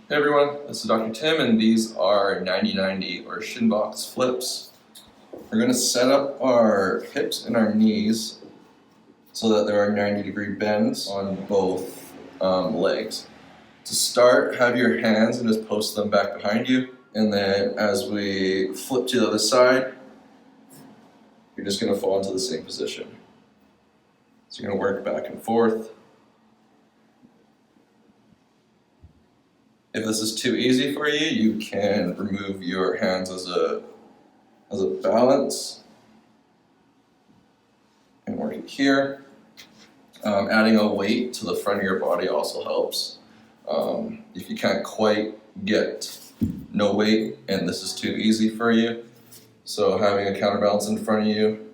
Hey everyone, this is Dr. Tim and these are 90-90 or Shin Box Flips. We're going to set up our hips and our knees so that there are 90-degree bends on both legs. To start, have your hands and just post them back behind you, and then as we flip to the other side, you're just going to fall into the same position. So you're going to work back and forth. If this is too easy for you, you can remove your hands as a balance and work it here. Adding a weight to the front of your body also helps. If you can't quite get no weight and this is too easy for you, so having a counterbalance in front of you